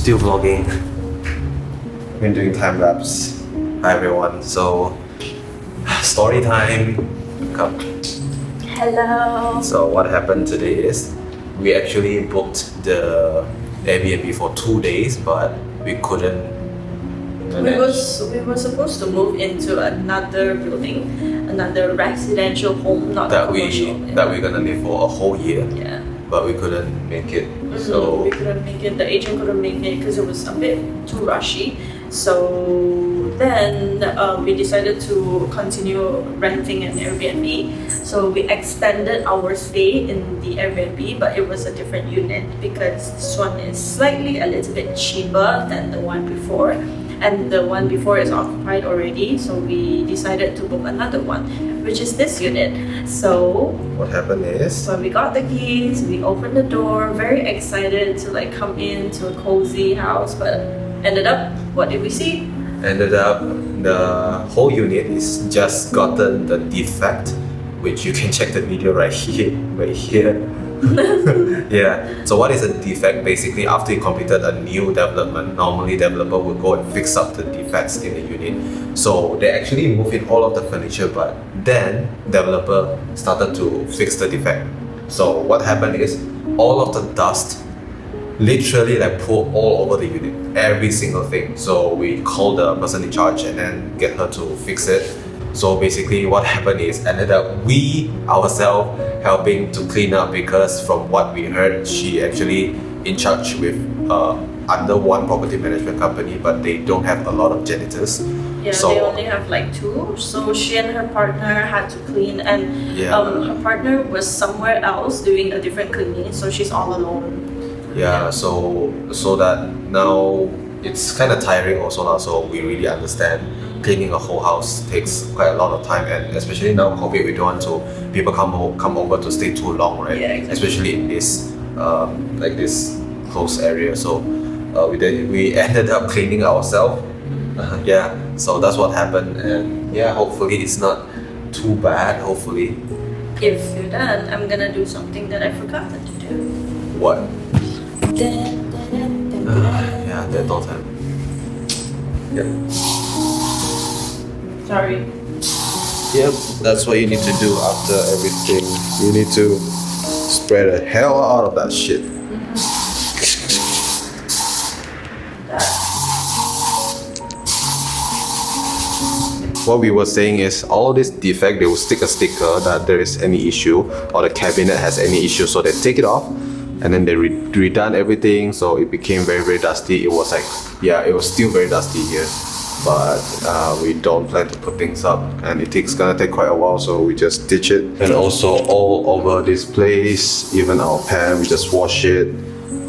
Still vlogging. Been doing time lapse. Hi everyone. So, story time. Come. Hello. So what happened today is we actually booked the Airbnb for 2 days, but we couldn't. We were supposed to move into another building, another residential home, not commercial. That we're gonna live for a whole year. Yeah. But we couldn't make it. So we couldn't make it. The agent couldn't make it because it was a bit too rushy. So then we decided to continue renting an Airbnb. So we extended our stay in the Airbnb, but it was a different unit because this one is slightly a little bit cheaper than the one before. And the one before is occupied already, so we decided to book another one, which is this unit. So what happened is when we got the keys, we opened the door, very excited to like come into a cozy house, but ended up, what did we see? Ended up the whole unit is just gotten the defect, which you can check the video right here. Yeah, so what is a defect? Basically, after you completed a new development, normally developer will go and fix up the defects in the unit. So they actually moved in all of the furniture, but then developer started to fix the defect. So what happened is all of the dust literally like poured all over the unit, every single thing. So we called the person in charge and then get her to fix it. So basically what happened is ended up we ourselves helping to clean up, because from what we heard, she actually in charge with under one property management company, but they don't have a lot of janitors. Yeah, so they only have like 2. So she and her partner had to clean, and her partner was somewhere else doing a different cleaning, so she's all alone. Yeah, so that now it's kind of tiring also now, so we really understand cleaning a whole house takes quite a lot of time, and especially now COVID, we don't want to people come over to stay too long, right? Yeah, exactly. Especially in this like this close area. So we ended up cleaning ourselves. Yeah, so that's what happened, and yeah, hopefully it's not too bad. Hopefully. If you're done, I'm gonna do something that I forgot to do. What? Yeah, that don't have. Yep. Sorry. Yep, that's what you need to do after everything. You need to spray the hell out of that shit. What we were saying is all this defect, they will stick a sticker that there is any issue or the cabinet has any issue, so they take it off and then they redone everything, so it became very, very dusty. It was like, yeah, it was still very dusty here, but we don't plan to put things up, and it's gonna take quite a while, so we just ditch it. And also all over this place, even our pan, we just wash it.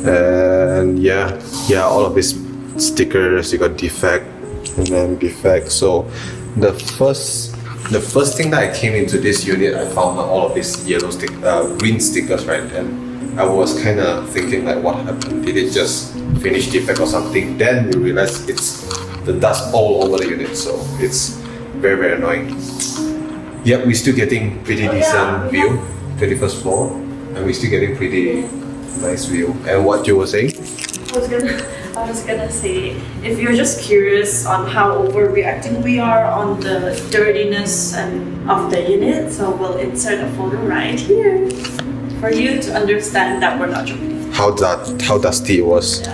And yeah, all of these stickers, you got defect and then defect. So the first thing that I came into this unit, I found all of these yellow green stickers, right? And I was kind of thinking like, what happened? Did it just finish defect or something? Then we realized it's the dust all over the unit, so it's very, very annoying. Yep, we're still getting pretty decent view, 21st floor, and we're still getting pretty nice view. And what you were saying? I was gonna say, if you're just curious on how overreacting we are on the dirtiness of the unit, so we'll insert a photo right here for you to understand that we're not joking. How dusty it was.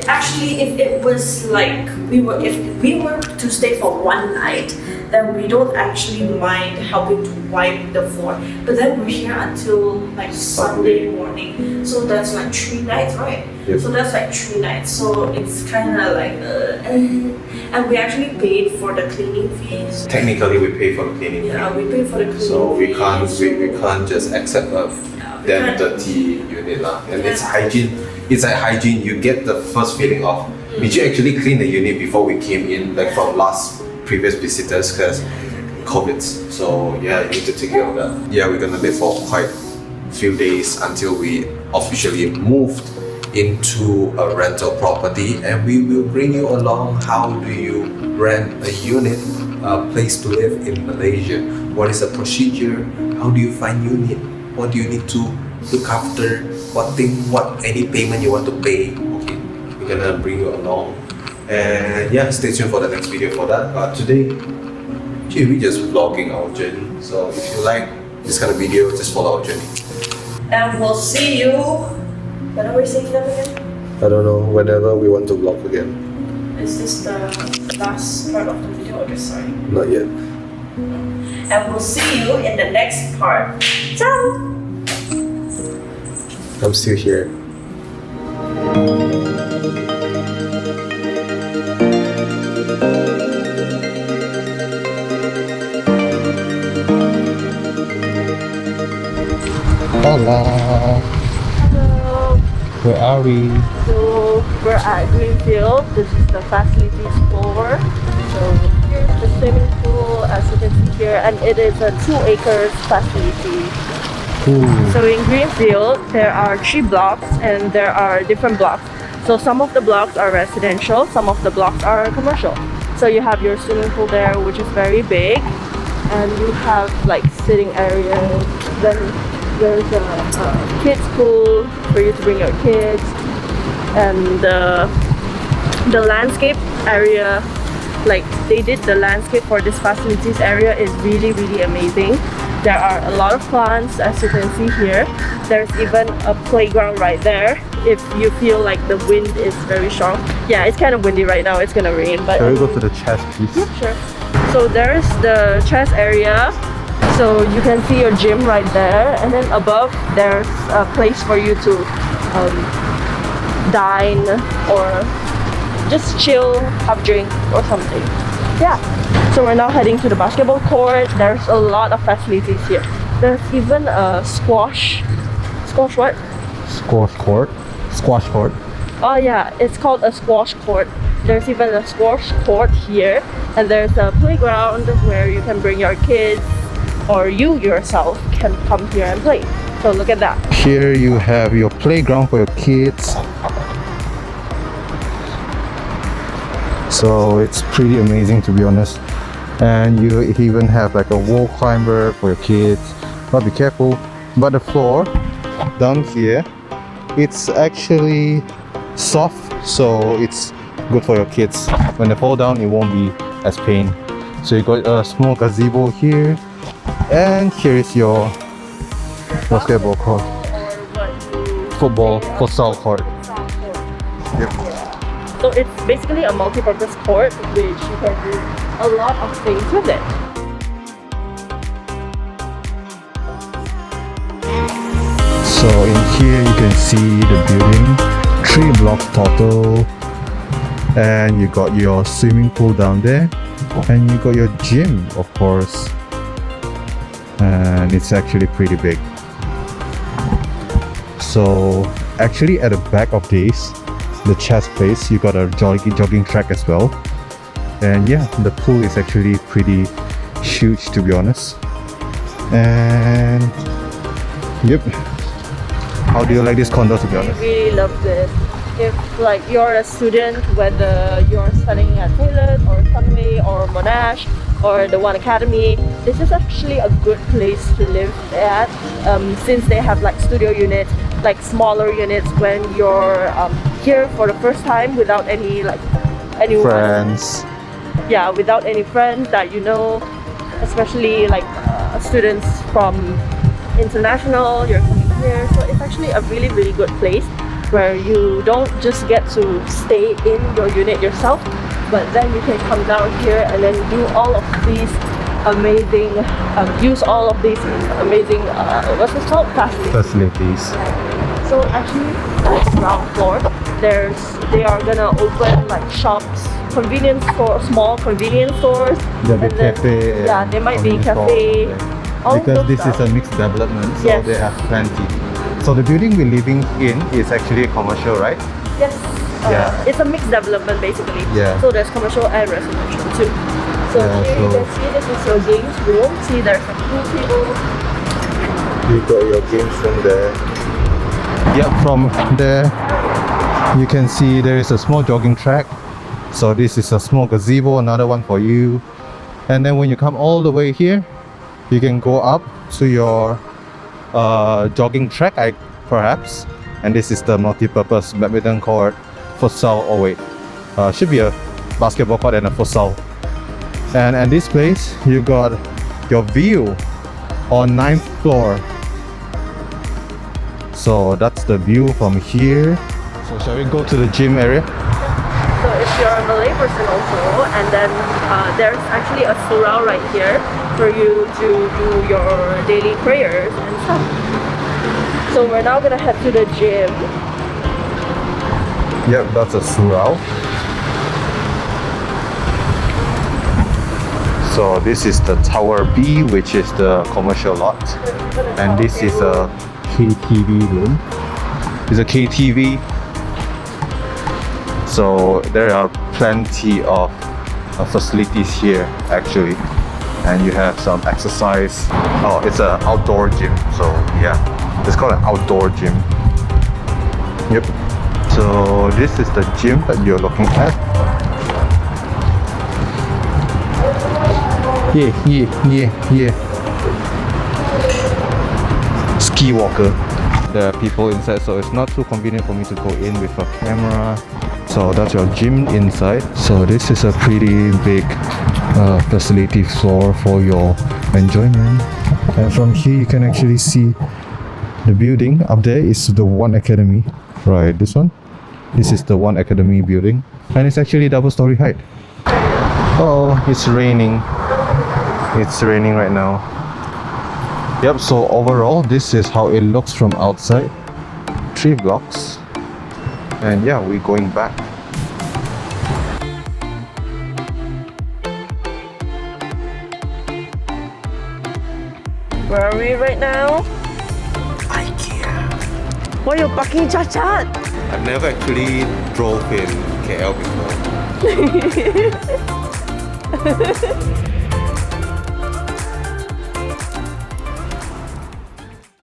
Actually, if it was like if we were to stay for one night, then we don't actually mind helping to wipe the floor. But then we're here until like Sunday morning, so that's like 3 nights, right? Yep. So that's like 3 nights. So it's kind of like, and we actually paid for the cleaning fees. Technically, we pay for the cleaning. Yeah, we pay for the cleaning so we fees. we can't just accept a damn dirty unit lah. And it's hygiene. It's like hygiene. You get the first feeling of did you actually clean the unit before we came in, like from previous visitors, because COVID. So yeah, you need to take care of that. Yeah, we're gonna live for quite a few days until we officially moved into a rental property, and we will bring you along how do you rent a unit, a place to live in Malaysia. What is the procedure? How do you find unit? What do you need to look after? What any payment you want to pay? Okay, we're gonna bring you along. And yeah, stay tuned for the next video for that. But today, we just vlogging our journey. So if you like this kind of video, just follow our journey. And we'll see you. When are we seeing them again? I don't know, whenever we want to vlog again. Is this the last part of the video? Okay, sorry. Not yet. And we'll see you in the next part. Ciao! I'm still here. Hola. Hello. Where are we? So we're at Greenfield. This is the facilities floor. So here's the swimming pool, as you can see here, and it is a 2 acres facility. Ooh. So in Greenfield, there are 3 blocks and there are different blocks. So some of the blocks are residential, some of the blocks are commercial. So you have your swimming pool there, which is very big, and you have like sitting areas. Then there's a kids pool for you to bring your kids, and the landscape area, like they did the landscape for this facilities area, is really amazing. There are a lot of plants, as you can see here. There's even a playground right there if you feel like the wind is very strong. Yeah, it's kind of windy right now, it's gonna rain, but Shall we go to the chest, please? yeah, sure. So there's the chest area. So you can see your gym right there, and then above there's a place for you to dine or just chill, have drink or something. Yeah. So we're now heading to the basketball court. There's a lot of facilities here. There's even a squash what? Squash court. Squash court. Oh yeah, it's called a squash court. There's even a squash court here, and there's a playground where you can bring your kids, or you yourself can come here and play. So look at that. Here you have your playground for your kids. So it's pretty amazing, to be honest. And you even have like a wall climber for your kids. But be careful. But the floor down here, it's actually soft, so it's good for your kids. When they fall down, it won't be as pain. So you got a small gazebo here, and here is your basketball court, football, futsal court. Yep. So it's basically a multi-purpose court, which you can do a lot of things with it. So in here you can see the building, 3 blocks total, and you got your swimming pool down there, and you got your gym, of course, and it's actually pretty big. So actually at the back of this, the chest place, you got a jogging track as well. And yeah, the pool is actually pretty huge, to be honest. And yep. How do you like this condo, to be honest? I really love this. If like you're a student, whether you're studying at Taylor or Sunway or Monash or the One Academy, this is actually a good place to live at, since they have like studio units, like smaller units when you're here for the first time without any like anyone. Friends. Yeah, without any friends that you know, especially like students from international, you're coming here. So it's actually a really good place where you don't just get to stay in your unit yourself, but then you can come down here and then do all of these amazing, use all of these amazing, what's it called? Facilities. So actually, at the ground floor, they are gonna open like shops, convenience stores, small convenience stores. There'll be and then, cafe. yeah, there might be convenience cafe. store. All of Because those this stuff. is a mixed development, so Yes. they have plenty. So the building we're living in is actually commercial, right? Yes. Yeah. It's a mixed development basically. Yeah. So there's commercial and residential too. So Yeah, here you so- can see this is your games room. See, there's a pool table. You got your games room there. Yep, from there you can see there is a small jogging track. So this is a small gazebo, another one for you. And then when you come all the way here, you can go up to your jogging track, perhaps. And this is the multi-purpose badminton court futsal. Oh wait, should be a basketball court and a futsal. And at this place, you got your view on 9th floor. So that's the view from here. So shall we go to the gym area? So if you're a Malay person also, and then there's actually a surau right here for you to do your daily prayers and stuff. So we're now gonna head to the gym. Yep, that's a surau. So this is the Tower B, which is the commercial lot. And this is a KTV room. It's a KTV. So there are plenty of facilities here actually. And you have some exercise. Oh, it's an outdoor gym. So yeah, it's called an outdoor gym. Yep. So this is the gym that you're looking at. Yeah. Ski walker. There are people inside, so it's not too convenient for me to go in with a camera. So that's your gym inside. So this is a pretty big facility floor for your enjoyment. And from here you can actually see the building. Up there is the One Academy. Right, this one. This is the One Academy building. And it's actually double-story height. Oh, it's raining. It's raining right now. Yep, so overall this is how it looks from outside. 3 blocks. And yeah, we're going back. Where are we right now? IKEA. Why you're barking chat? I've never actually drove in KL before.